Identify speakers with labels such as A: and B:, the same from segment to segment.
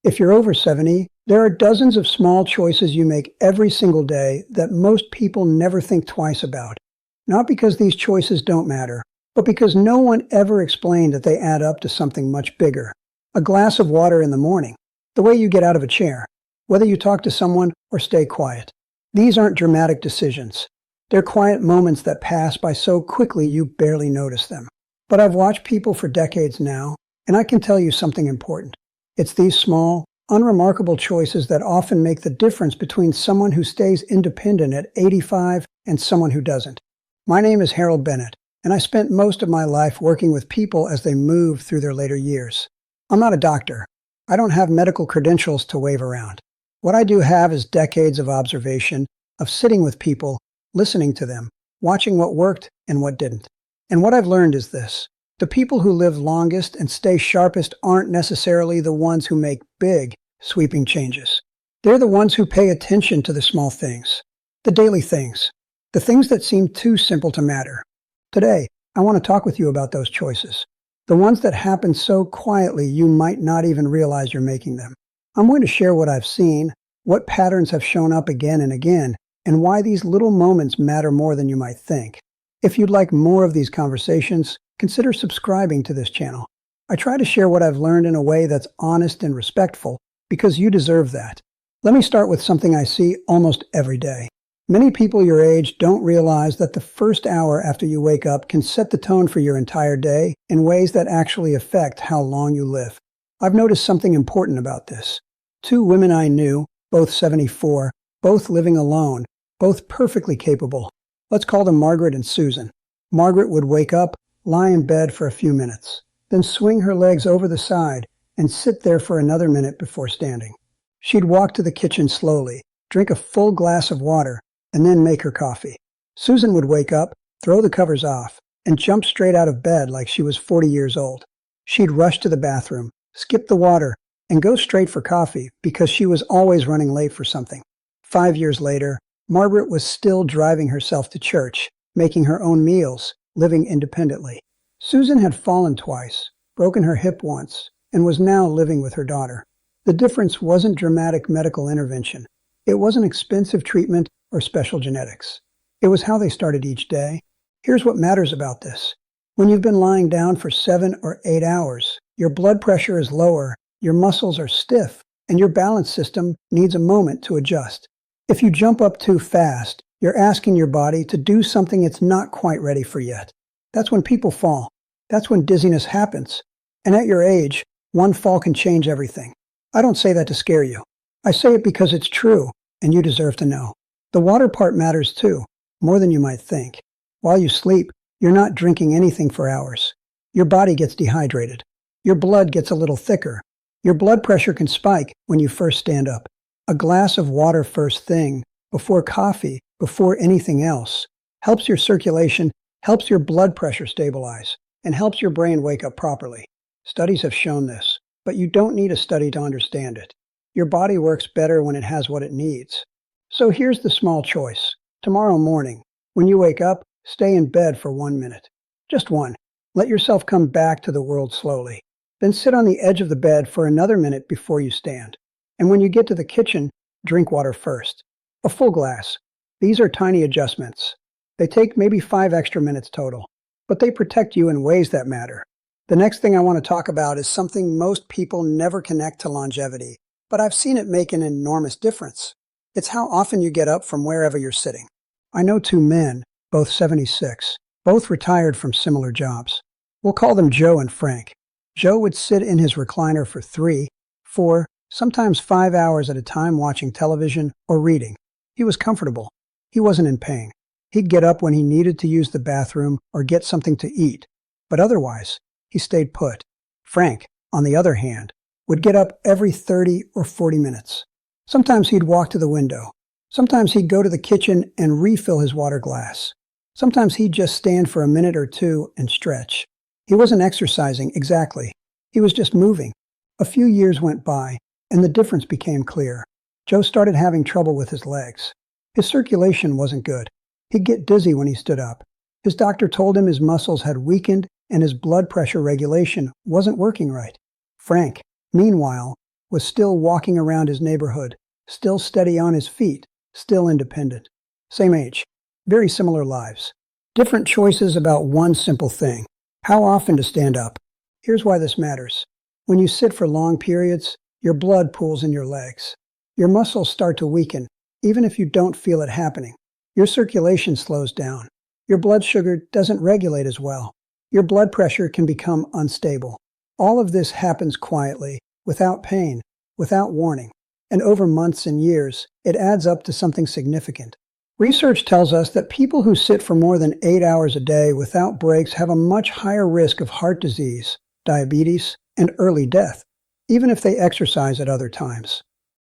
A: If you're over 70, there are dozens of small choices you make every single day that most people never think twice about. Not because these choices don't matter, but because no one ever explained that they add up to something much bigger. A glass of water in the morning, the way you get out of a chair, whether you talk to someone or stay quiet. These aren't dramatic decisions. They're quiet moments that pass by so quickly you barely notice them. But I've watched people for decades now, and I can tell you something important. It's these small, unremarkable choices that often make the difference between someone who stays independent at 85 and someone who doesn't. My name is Harold Bennett, and I spent most of my life working with people as they move through their later years. I'm not a doctor. I don't have medical credentials to wave around. What I do have is decades of observation, of sitting with people, listening to them, watching what worked and what didn't. And what I've learned is this. The people who live longest and stay sharpest aren't necessarily the ones who make big, sweeping changes. They're the ones who pay attention to the small things, the daily things, the things that seem too simple to matter. Today, I want to talk with you about those choices, the ones that happen so quietly you might not even realize you're making them. I'm going to share what I've seen, what patterns have shown up again and again, and why these little moments matter more than you might think. If you'd like more of these conversations, consider subscribing to this channel. I try to share what I've learned in a way that's honest and respectful, because you deserve that. Let me start with something I see almost every day. Many people your age don't realize that the first hour after you wake up can set the tone for your entire day in ways that actually affect how long you live. I've noticed something important about this. 2 women I knew, both 74, both living alone, both perfectly capable. Let's call them Margaret and Susan. Margaret would wake up, lie in bed for a few minutes, then swing her legs over the side and sit there for another minute before standing. She'd walk to the kitchen slowly, drink a full glass of water, and then make her coffee. Susan would wake up, throw the covers off, and jump straight out of bed like she was 40 years old. She'd rush to the bathroom, skip the water, and go straight for coffee because she was always running late for something. 5 years later, Margaret was still driving herself to church, making her own meals, living independently. Susan had fallen twice, broken her hip once, and was now living with her daughter. The difference wasn't dramatic medical intervention. It wasn't expensive treatment or special genetics. It was how they started each day. Here's what matters about this. When you've been lying down for 7 or 8 hours, your blood pressure is lower, your muscles are stiff, and your balance system needs a moment to adjust. If you jump up too fast, you're asking your body to do something it's not quite ready for yet. That's when people fall. That's when dizziness happens. And at your age, one fall can change everything. I don't say that to scare you. I say it because it's true, and you deserve to know. The water part matters too, more than you might think. While you sleep, you're not drinking anything for hours. Your body gets dehydrated. Your blood gets a little thicker. Your blood pressure can spike when you first stand up. A glass of water first thing, before coffee, before anything else, helps your circulation, helps your blood pressure stabilize, and helps your brain wake up properly. Studies have shown this, but you don't need a study to understand it. Your body works better when it has what it needs. So here's the small choice. Tomorrow morning, when you wake up, stay in bed for 1 minute. Just one. Let yourself come back to the world slowly. Then sit on the edge of the bed for another minute before you stand. And when you get to the kitchen, drink water first. A full glass. These are tiny adjustments. They take maybe 5 extra minutes total, but they protect you in ways that matter. The next thing I want to talk about is something most people never connect to longevity, but I've seen it make an enormous difference. It's how often you get up from wherever you're sitting. I know 2 men, both 76, both retired from similar jobs. We'll call them Joe and Frank. Joe would sit in his recliner for 3, 4, sometimes 5 hours at a time watching television or reading. He was comfortable. He wasn't in pain. He'd get up when he needed to use the bathroom or get something to eat, but otherwise, he stayed put. Frank, on the other hand, would get up every 30 or 40 minutes. Sometimes he'd walk to the window. Sometimes he'd go to the kitchen and refill his water glass. Sometimes he'd just stand for a minute or 2 and stretch. He wasn't exercising exactly. He was just moving. A few years went by, and the difference became clear. Joe started having trouble with his legs. His circulation wasn't good. He'd get dizzy when he stood up. His doctor told him his muscles had weakened and his blood pressure regulation wasn't working right. Frank, meanwhile, was still walking around his neighborhood, still steady on his feet, still independent. Same age, very similar lives. Different choices about one simple thing: how often to stand up. Here's why this matters. When you sit for long periods, your blood pools in your legs. Your muscles start to weaken, even if you don't feel it happening. Your circulation slows down. Your blood sugar doesn't regulate as well. Your blood pressure can become unstable. All of this happens quietly, without pain, without warning. And over months and years, it adds up to something significant. Research tells us that people who sit for more than 8 hours a day without breaks have a much higher risk of heart disease, diabetes, and early death, even if they exercise at other times.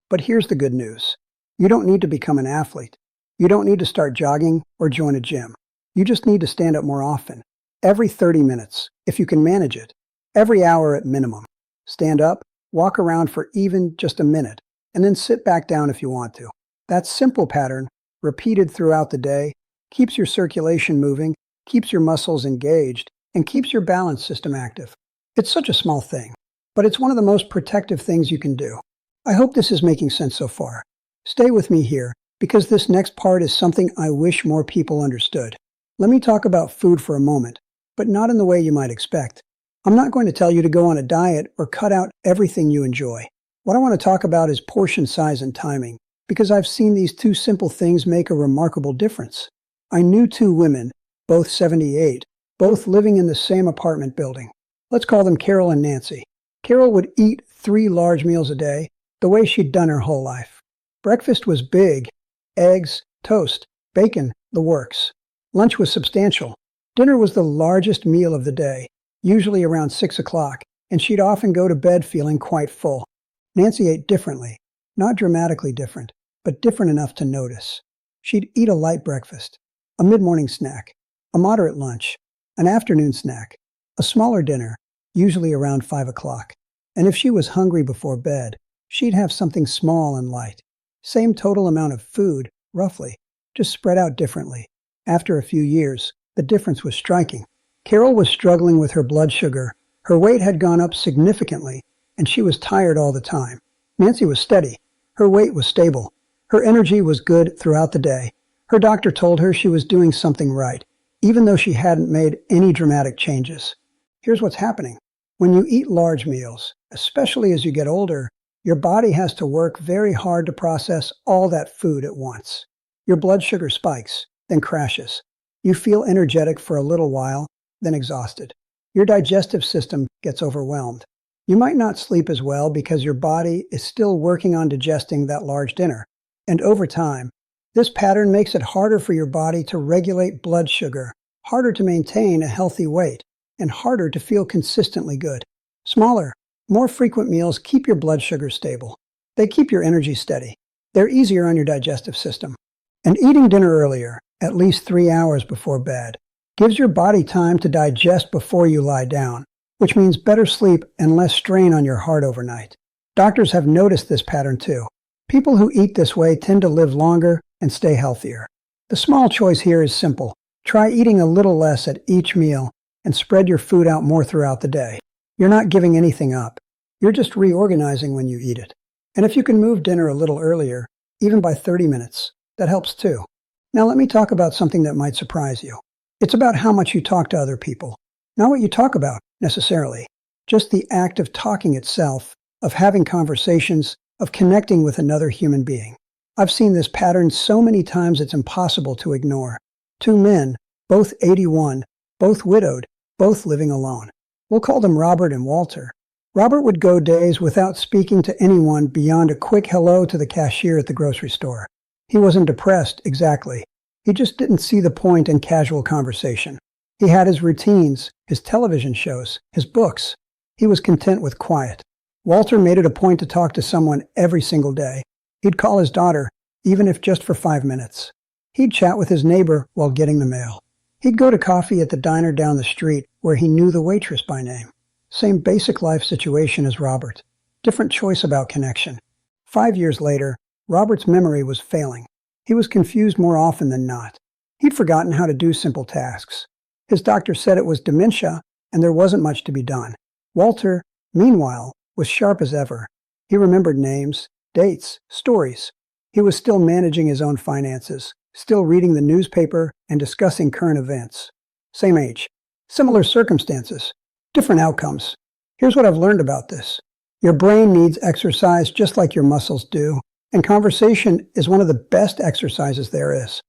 A: But here's the good news. You don't need to become an athlete. You don't need to start jogging or join a gym. You just need to stand up more often. Every 30 minutes, if you can manage it. Every hour at minimum. Stand up, walk around for even just a minute, and then sit back down if you want to. That simple pattern, repeated throughout the day, keeps your circulation moving, keeps your muscles engaged, and keeps your balance system active. It's such a small thing, but it's one of the most protective things you can do. I hope this is making sense so far. Stay with me here, because this next part is something I wish more people understood. Let me talk about food for a moment, but not in the way you might expect. I'm not going to tell you to go on a diet or cut out everything you enjoy. What I want to talk about is portion size and timing, because I've seen these two simple things make a remarkable difference. I knew two women, both 78, both living in the same apartment building. Let's call them Carol and Nancy. Carol would eat 3 large meals a day, the way she'd done her whole life. Breakfast was big: eggs, toast, bacon, the works. Lunch was substantial. Dinner was the largest meal of the day, usually around 6 o'clock, and she'd often go to bed feeling quite full. Nancy ate differently, not dramatically different, but different enough to notice. She'd eat a light breakfast, a mid-morning snack, a moderate lunch, an afternoon snack, a smaller dinner, usually around 5 o'clock. And if she was hungry before bed, she'd have something small and light. Same total amount of food, roughly, just spread out differently. After a few years, the difference was striking. Carol was struggling with her blood sugar. Her weight had gone up significantly, and she was tired all the time. Nancy was steady. Her weight was stable. Her energy was good throughout the day. Her doctor told her she was doing something right, even though she hadn't made any dramatic changes. Here's what's happening. When you eat large meals, especially as you get older, your body has to work very hard to process all that food at once. Your blood sugar spikes, then crashes. You feel energetic for a little while, then exhausted. Your digestive system gets overwhelmed. You might not sleep as well because your body is still working on digesting that large dinner. And over time, this pattern makes it harder for your body to regulate blood sugar, harder to maintain a healthy weight, and harder to feel consistently good. Smaller, more frequent meals keep your blood sugar stable. They keep your energy steady. They're easier on your digestive system. And eating dinner earlier, at least 3 hours before bed, gives your body time to digest before you lie down, which means better sleep and less strain on your heart overnight. Doctors have noticed this pattern too. People who eat this way tend to live longer and stay healthier. The small choice here is simple. Try eating a little less at each meal and spread your food out more throughout the day. You're not giving anything up. You're just reorganizing when you eat it. And if you can move dinner a little earlier, even by 30 minutes, that helps too. Now let me talk about something that might surprise you. It's about how much you talk to other people. Not what you talk about, necessarily. Just the act of talking itself, of having conversations, of connecting with another human being. I've seen this pattern so many times it's impossible to ignore. 2 men, both 81, both widowed, both living alone. We'll call them Robert and Walter. Robert would go days without speaking to anyone beyond a quick hello to the cashier at the grocery store. He wasn't depressed, exactly. He just didn't see the point in casual conversation. He had his routines, his television shows, his books. He was content with quiet. Walter made it a point to talk to someone every single day. He'd call his daughter, even if just for 5 minutes. He'd chat with his neighbor while getting the mail. He'd go to coffee at the diner down the street where he knew the waitress by name. Same basic life situation as Robert. Different choice about connection. 5 years later, Robert's memory was failing. He was confused more often than not. He'd forgotten how to do simple tasks. His doctor said it was dementia, and there wasn't much to be done. Walter, meanwhile, was sharp as ever. He remembered names, dates, stories. He was still managing his own finances, still reading the newspaper and discussing current events. Same age, similar circumstances, different outcomes. Here's what I've learned about this. Your brain needs exercise just like your muscles do, and conversation is one of the best exercises there is.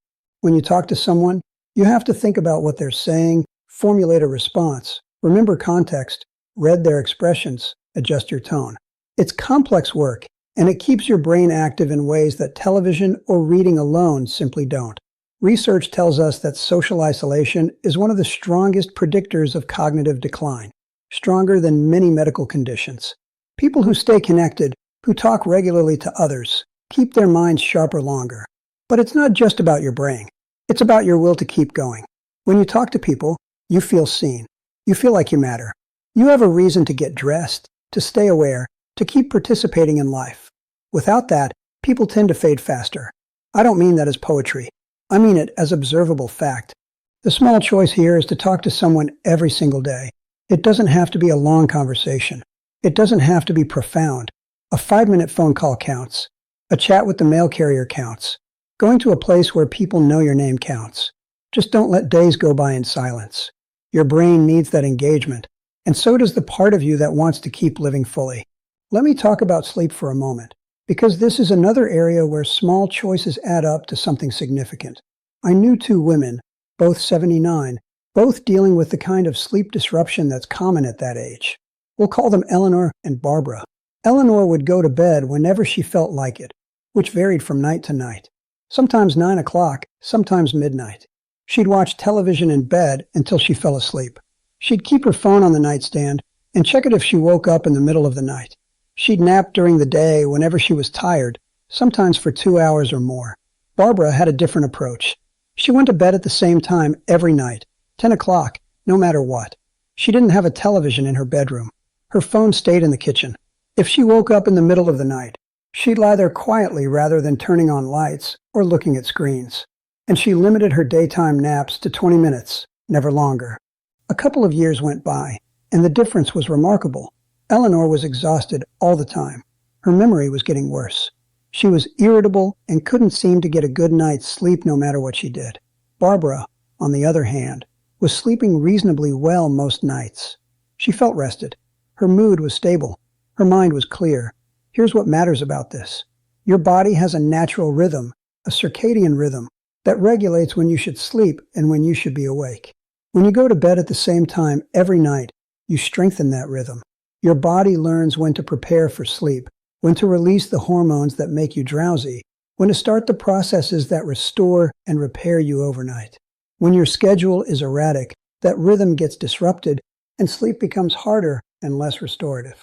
A: When you talk to someone, you have to think about what they're saying, formulate a response, remember context, read their expressions, adjust your tone. It's complex work, and it keeps your brain active in ways that television or reading alone simply don't. Research tells us that social isolation is one of the strongest predictors of cognitive decline, stronger than many medical conditions. People who stay connected, who talk regularly to others, keep their minds sharper longer. But it's not just about your brain. It's about your will to keep going. When you talk to people, you feel seen. You feel like you matter. You have a reason to get dressed, to stay aware, to keep participating in life. Without that, people tend to fade faster. I don't mean that as poetry. I mean it as observable fact. The small choice here is to talk to someone every single day. It doesn't have to be a long conversation. It doesn't have to be profound. A 5-minute phone call counts. A chat with the mail carrier counts. Going to a place where people know your name counts. Just don't let days go by in silence. Your brain needs that engagement, and so does the part of you that wants to keep living fully. Let me talk about sleep for a moment, because this is another area where small choices add up to something significant. I knew 2 women, both 79, both dealing with the kind of sleep disruption that's common at that age. We'll call them Eleanor and Barbara. Eleanor would go to bed whenever she felt like it, which varied from night to night. Sometimes 9 o'clock, sometimes midnight. She'd watch television in bed until she fell asleep. She'd keep her phone on the nightstand and check it if she woke up in the middle of the night. She'd nap during the day whenever she was tired, sometimes for 2 hours or more. Barbara had a different approach. She went to bed at the same time every night, 10 o'clock, no matter what. She didn't have a television in her bedroom. Her phone stayed in the kitchen. If she woke up in the middle of the night, she'd lie there quietly rather than turning on lights or looking at screens. And she limited her daytime naps to 20 minutes, never longer. A couple of years went by, and the difference was remarkable. Eleanor was exhausted all the time. Her memory was getting worse. She was irritable and couldn't seem to get a good night's sleep no matter what she did. Barbara, on the other hand, was sleeping reasonably well most nights. She felt rested. Her mood was stable. Her mind was clear. Here's what matters about this. Your body has a natural rhythm, a circadian rhythm, that regulates when you should sleep and when you should be awake. When you go to bed at the same time every night, you strengthen that rhythm. Your body learns when to prepare for sleep, when to release the hormones that make you drowsy, when to start the processes that restore and repair you overnight. When your schedule is erratic, that rhythm gets disrupted and sleep becomes harder and less restorative.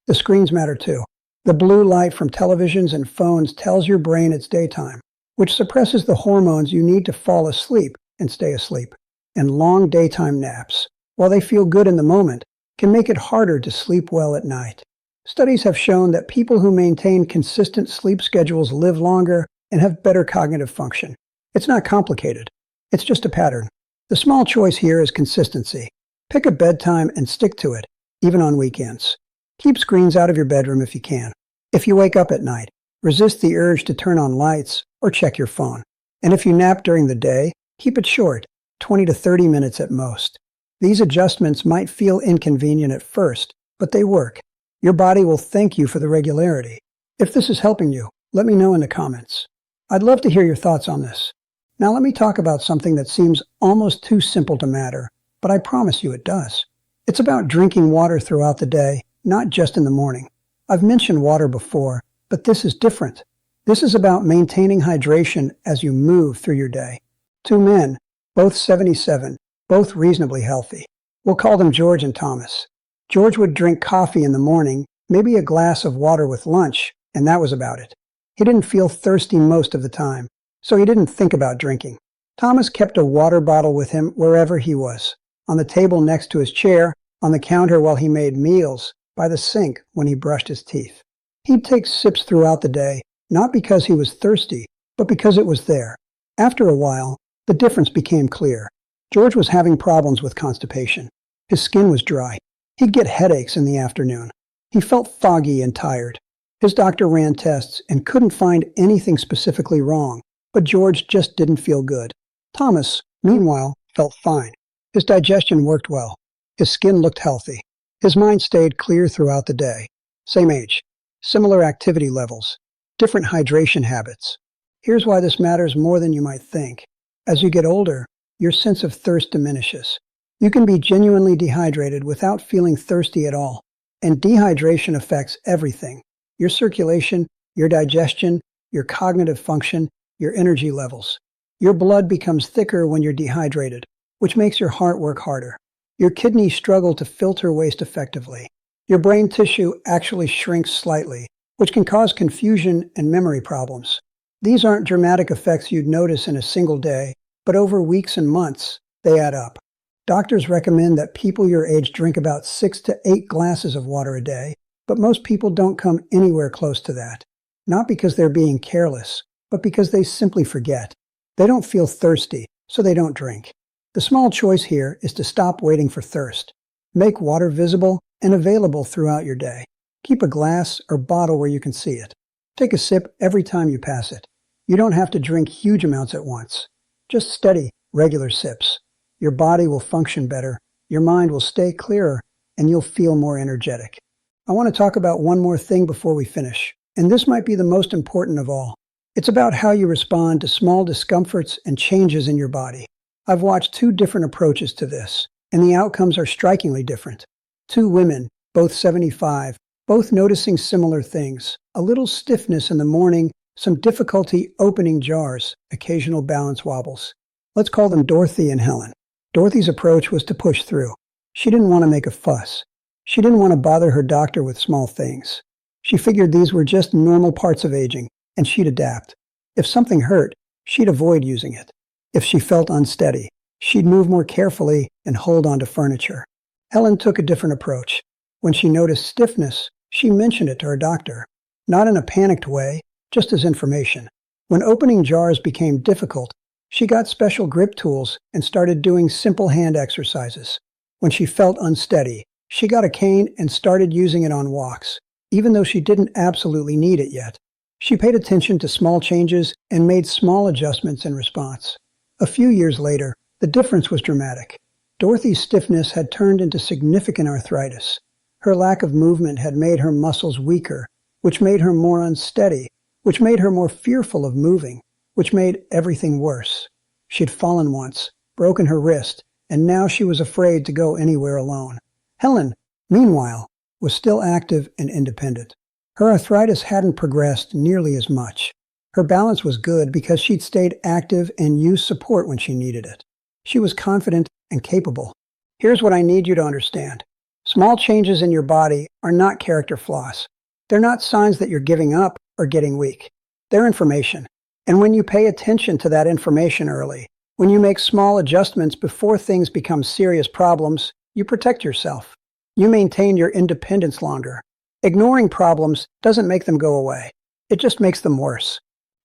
A: The screens matter too. The blue light from televisions and phones tells your brain it's daytime, which suppresses the hormones you need to fall asleep and stay asleep. And long daytime naps, while they feel good in the moment, can make it harder to sleep well at night. Studies have shown that people who maintain consistent sleep schedules live longer and have better cognitive function. It's not complicated. It's just a pattern. The small choice here is consistency. Pick a bedtime and stick to it, even on weekends. Keep screens out of your bedroom if you can. If you wake up at night, resist the urge to turn on lights or check your phone. And if you nap during the day, keep it short, 20 to 30 minutes at most. These adjustments might feel inconvenient at first, but they work. Your body will thank you for the regularity. If this is helping you, let me know in the comments. I'd love to hear your thoughts on this. Now let me talk about something that seems almost too simple to matter, but I promise you it does. It's about drinking water throughout the day, not just in the morning. I've mentioned water before, but this is different. This is about maintaining hydration as you move through your day. 2 men, both 77, both reasonably healthy. We'll call them George and Thomas. George would drink coffee in the morning, maybe a glass of water with lunch, and that was about it. He didn't feel thirsty most of the time, so he didn't think about drinking. Thomas kept a water bottle with him wherever he was, on the table next to his chair, on the counter while he made meals, by the sink when he brushed his teeth. He'd take sips throughout the day, not because he was thirsty, but because it was there. After a while, the difference became clear. George was having problems with constipation. His skin was dry. He'd get headaches in the afternoon. He felt foggy and tired. His doctor ran tests and couldn't find anything specifically wrong, but George just didn't feel good. Thomas, meanwhile, felt fine. His digestion worked well. His skin looked healthy. His mind stayed clear throughout the day. Same age, similar activity levels, different hydration habits. Here's why this matters more than you might think. As you get older, your sense of thirst diminishes. You can be genuinely dehydrated without feeling thirsty at all. And dehydration affects everything: your circulation, your digestion, your cognitive function, your energy levels. Your blood becomes thicker when you're dehydrated, which makes your heart work harder. Your kidneys struggle to filter waste effectively. Your brain tissue actually shrinks slightly, which can cause confusion and memory problems. These aren't dramatic effects you'd notice in a single day, but over weeks and months, they add up. Doctors recommend that people your age drink about 6 to 8 glasses of water a day, but most people don't come anywhere close to that. Not because they're being careless, but because they simply forget. They don't feel thirsty, so they don't drink. The small choice here is to stop waiting for thirst. Make water visible and available throughout your day. Keep a glass or bottle where you can see it. Take a sip every time you pass it. You don't have to drink huge amounts at once. Just steady, regular sips. Your body will function better, your mind will stay clearer, and you'll feel more energetic. I want to talk about one more thing before we finish, and this might be the most important of all. It's about how you respond to small discomforts and changes in your body. I've watched 2 different approaches to this, and the outcomes are strikingly different. 2 women, both 75, both noticing similar things: a little stiffness in the morning, some difficulty opening jars, occasional balance wobbles. Let's call them Dorothy and Helen. Dorothy's approach was to push through. She didn't want to make a fuss. She didn't want to bother her doctor with small things. She figured these were just normal parts of aging, and she'd adapt. If something hurt, she'd avoid using it. If she felt unsteady, she'd move more carefully and hold on to furniture. Helen took a different approach. When she noticed stiffness, she mentioned it to her doctor. Not in a panicked way, just as information. When opening jars became difficult, she got special grip tools and started doing simple hand exercises. When she felt unsteady, she got a cane and started using it on walks, even though she didn't absolutely need it yet. She paid attention to small changes and made small adjustments in response. A few years later, the difference was dramatic. Dorothy's stiffness had turned into significant arthritis. Her lack of movement had made her muscles weaker, which made her more unsteady, which made her more fearful of moving, which made everything worse. She'd fallen once, broken her wrist, and now she was afraid to go anywhere alone. Helen, meanwhile, was still active and independent. Her arthritis hadn't progressed nearly as much. Her balance was good because she'd stayed active and used support when she needed it. She was confident and capable. Here's what I need you to understand. Small changes in your body are not character flaws. They're not signs that you're giving up or getting weak. They're information. And when you pay attention to that information early, when you make small adjustments before things become serious problems, you protect yourself. You maintain your independence longer. Ignoring problems doesn't make them go away. It just makes them worse.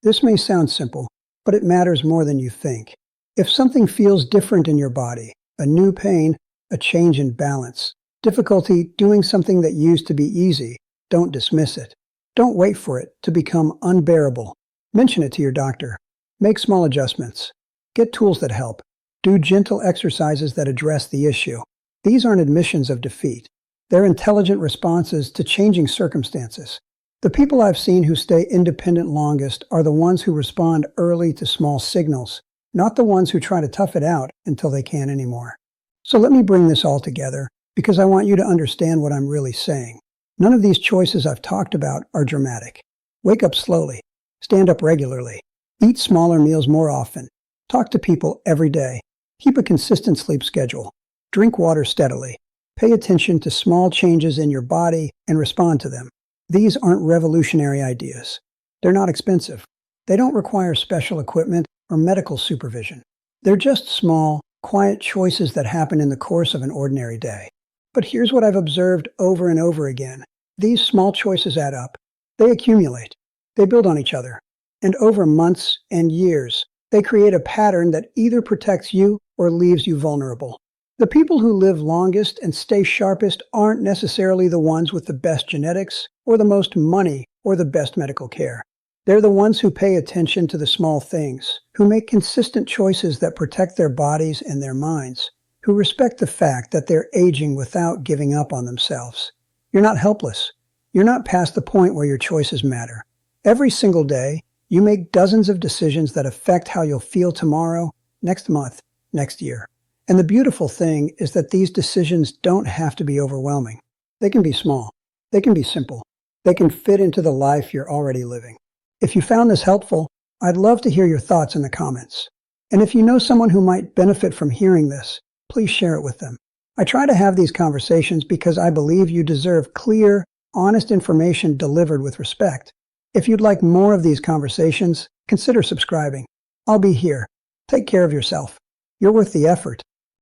A: This may sound simple, but it matters more than you think. If something feels different in your body, a new pain, a change in balance, difficulty doing something that used to be easy, don't dismiss it. Don't wait for it to become unbearable. Mention it to your doctor. Make small adjustments. Get tools that help. Do gentle exercises that address the issue. These aren't admissions of defeat. They're intelligent responses to changing circumstances. The people I've seen who stay independent longest are the ones who respond early to small signals, not the ones who try to tough it out until they can't anymore. So let me bring this all together, because I want you to understand what I'm really saying. None of these choices I've talked about are dramatic. Wake up slowly. Stand up regularly. Eat smaller meals more often. Talk to people every day. Keep a consistent sleep schedule. Drink water steadily. Pay attention to small changes in your body and respond to them. These aren't revolutionary ideas. They're not expensive. They don't require special equipment or medical supervision. They're just small, quiet choices that happen in the course of an ordinary day. But here's what I've observed over and over again. These small choices add up. They accumulate. They build on each other. And over months and years, they create a pattern that either protects you or leaves you vulnerable. The people who live longest and stay sharpest aren't necessarily the ones with the best genetics or the most money or the best medical care. They're the ones who pay attention to the small things, who make consistent choices that protect their bodies and their minds, who respect the fact that they're aging without giving up on themselves. You're not helpless. You're not past the point where your choices matter. Every single day, you make dozens of decisions that affect how you'll feel tomorrow, next month, next year. And the beautiful thing is that these decisions don't have to be overwhelming. They can be small. They can be simple. They can fit into the life you're already living. If you found this helpful, I'd love to hear your thoughts in the comments. And if you know someone who might benefit from hearing this, please share it with them. I try to have these conversations because I believe you deserve clear, honest information delivered with respect. If you'd like more of these conversations, consider subscribing. I'll be here. Take care of yourself. You're worth the effort.